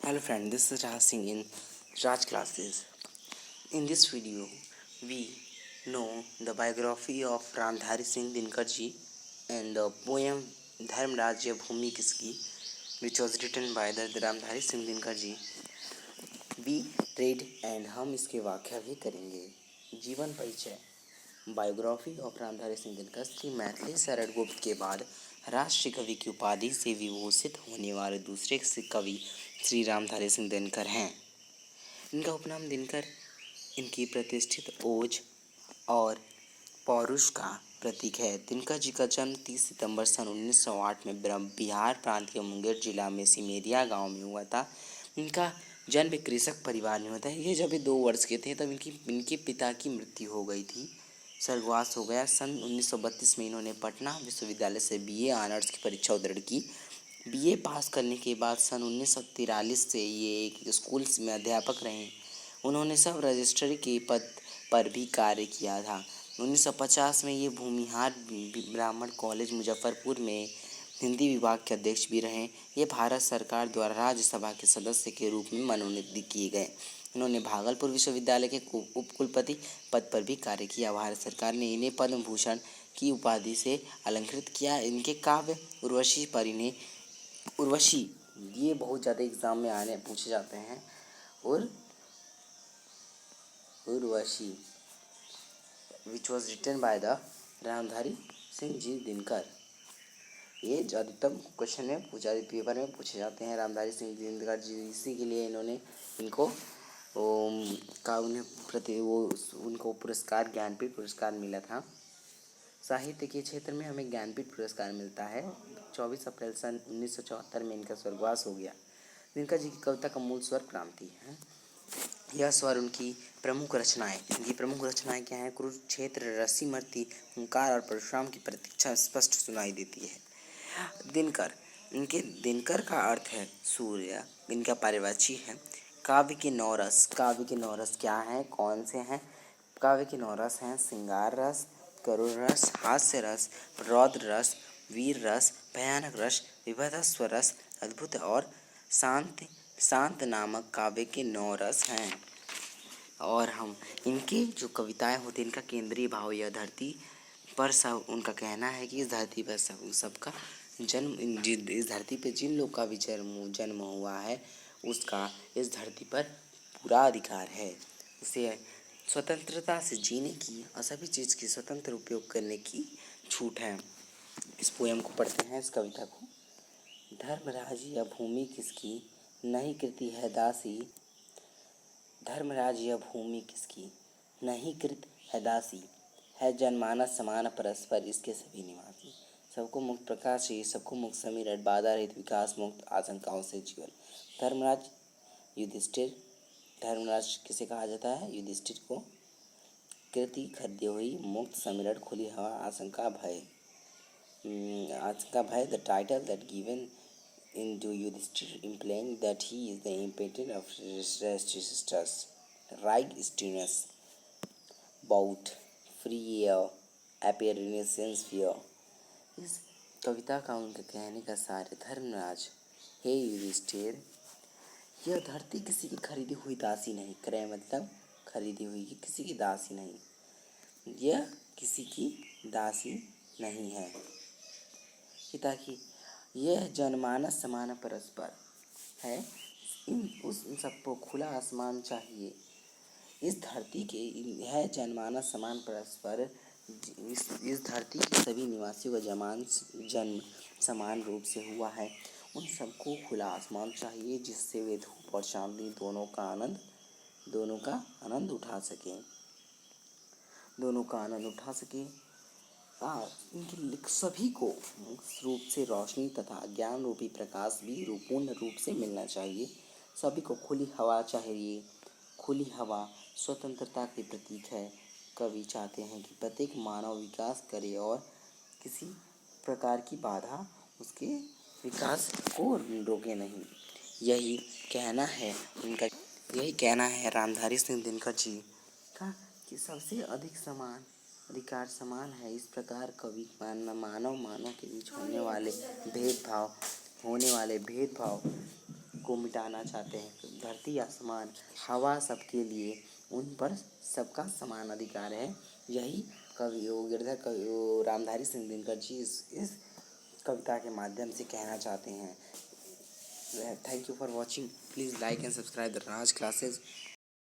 Hello friend, this is Raj Singh in Raj Classes. In this video, we know the biography of Ramdhari Singh Dinkar ji and the poem Dharmraj Bhumi Kiski, which was written by the Ramdhari Singh Dinkar ji. We read and हम इसके व्याख्या भी करेंगे. जीवन परिचय. Biography of Ramdhari Singh Dinkar Shri Maithili Sharan Gupt के बाद राष्ट्रीय कवि की उपाधि से विभूषित होने वाले दूसरे कवि श्री रामधारी सिंह दिनकर हैं. इनका उपनाम दिनकर इनकी प्रतिष्ठित ओज और पौरुष का प्रतीक है. दिनकर जी का जन्म 30 सितंबर सन 1908 में बिहार प्रांत के मुंगेर जिला में सिमेरिया गांव में हुआ था. इनका जन्म कृषक परिवार में होता है. ये जब 2 वर्ष के थे तब इनके पिता की मृत्यु हो गई थी, स्वर्गवास हो गया. सन 1932 में इन्होंने पटना विश्वविद्यालय से बीए ऑनर्स की परीक्षा उत्तीर्ण की. बीए पास करने के बाद सन 1943 से ये एक स्कूल में अध्यापक रहे. उन्होंने सब रजिस्ट्री के पद पर भी कार्य किया था. 1950 में ये भूमिहार ब्राह्मण कॉलेज मुजफ्फरपुर में हिंदी विभाग के अध्यक्ष भी रहे. ये भारत सरकार द्वारा राज्यसभा के सदस्य के रूप में मनोनीत किए गए. इन्होंने भागलपुर विश्वविद्यालय के उपकुलपति पद पर भी कार्य किया. भारत सरकार ने इन्हें पद्म भूषण की उपाधि से अलंकृत किया. इनके काव्य उर्वशी पर इन्हें उर्वशी ये बहुत ज़्यादा एग्जाम में पूछे जाते हैं. और Urvashi which was written by the Ramdhari Singh ji Dinkar. ये अधिकतम क्वेश्चन में पेपर में पूछे जाते हैं. रामधारी सिंह दिनकर जी, इसी के लिए इनको उनको पुरस्कार ज्ञानपीठ पुरस्कार मिला था. साहित्य के क्षेत्र में हमें ज्ञानपीठ पुरस्कार मिलता है. 24 अप्रैल सन 1974 में इनका स्वर्गवास हो गया. दिनकर जी की कविता का मूल स्वर क्रांति है. यह स्वर उनकी प्रमुख रचनाएं. इनकी प्रमुख रचनाएं क्या हैं? कुरुक्षेत्र, रसीमर्ती, हुंकार और परशुराम की प्रतीक्षा स्पष्ट सुनाई देती है. दिनकर का अर्थ है सूर्य. इनका पर्यायवाची है. काव्य के 9 रस. काव्य के 9 रस क्या हैं? कौन से हैं? काव्य के 9 रस हैं: श्रृंगार रस, करुण रस, हास्य रस, रौद्र रस, वीर रस, भयानक रस, विभत्सव रस, अद्भुत और शांत नामक काव्य के 9 रस हैं. और हम इनके जो कविताएं होती हैं, इनका केंद्रीय भाव यह धरती पर सब, उनका कहना है कि इस धरती पर सबका जन्म, इस धरती पर जिन लोग का भी जन्म हुआ है उसका इस धरती पर पूरा अधिकार है. उसे स्वतंत्रता से जीने की और सभी चीज़ की स्वतंत्र उपयोग करने की छूट है. इस पोयम को पढ़ते हैं, इस कविता को. धर्मराज यह भूमि किसकी, नहीं कृति है दासी. धर्मराज यह भूमि किसकी, नहीं कृत है दासी. है जनमानस समान परस्पर इसके सभी निवासी. सबको मुक्त प्रकाश से, सबको मुक्त समीरण, बाधा रहित विकास, मुक्त आशंकाओं से जीवन. धर्मराज युधिष्ठिर. धर्मराज किसे कहा जाता है? युधिष्ठिर को. कृति खद्य हुई, मुक्त समीरण, खुली हवा, आशंका भय. The title that given into Yudhishthir, implying that he is the impetus of resistance, right stillness, bout, free air, appearance fear. इस कविता का उनके कहने का सार है: धर्मराज, हे युधिष्ठिर, यह धरती किसी की खरीदी हुई दासी नहीं. क्रय मतलब खरीदी हुई, किसी की दासी नहीं. यह किसी की दासी नहीं है. ताकि यह जनमानस समान परस्पर है. उन सबको खुला आसमान चाहिए. इस धरती के है जनमानस समान परस्पर. इस धरती के सभी निवासियों का जन्म समान रूप से हुआ है. उन सबको खुला आसमान चाहिए जिससे वे धूप और चांदनी दोनों का आनंद उठा सके. इनके सभी को मुक्त रूप से रोशनी तथा ज्ञान रूपी प्रकाश भी पूर्ण रूप से मिलना चाहिए. सभी को खुली हवा चाहिए. खुली हवा स्वतंत्रता के प्रतीक है. कवि चाहते हैं कि प्रत्येक मानव विकास करे और किसी प्रकार की बाधा उसके विकास को रोके नहीं. यही कहना है रामधारी सिंह दिनकर जी का कि सबसे अधिक अधिकार समान है. इस प्रकार कवि मानव के बीच होने वाले भेदभाव को मिटाना चाहते हैं। धरती आसमान हवा सबके लिए उन पर सबका समान अधिकार है। यही कवि गिरधर कवि रामधारी सिंह दिनकर जी इस कविता के माध्यम से कहना चाहते हैं। Thank you for watching. Please like and subscribe the Raj classes.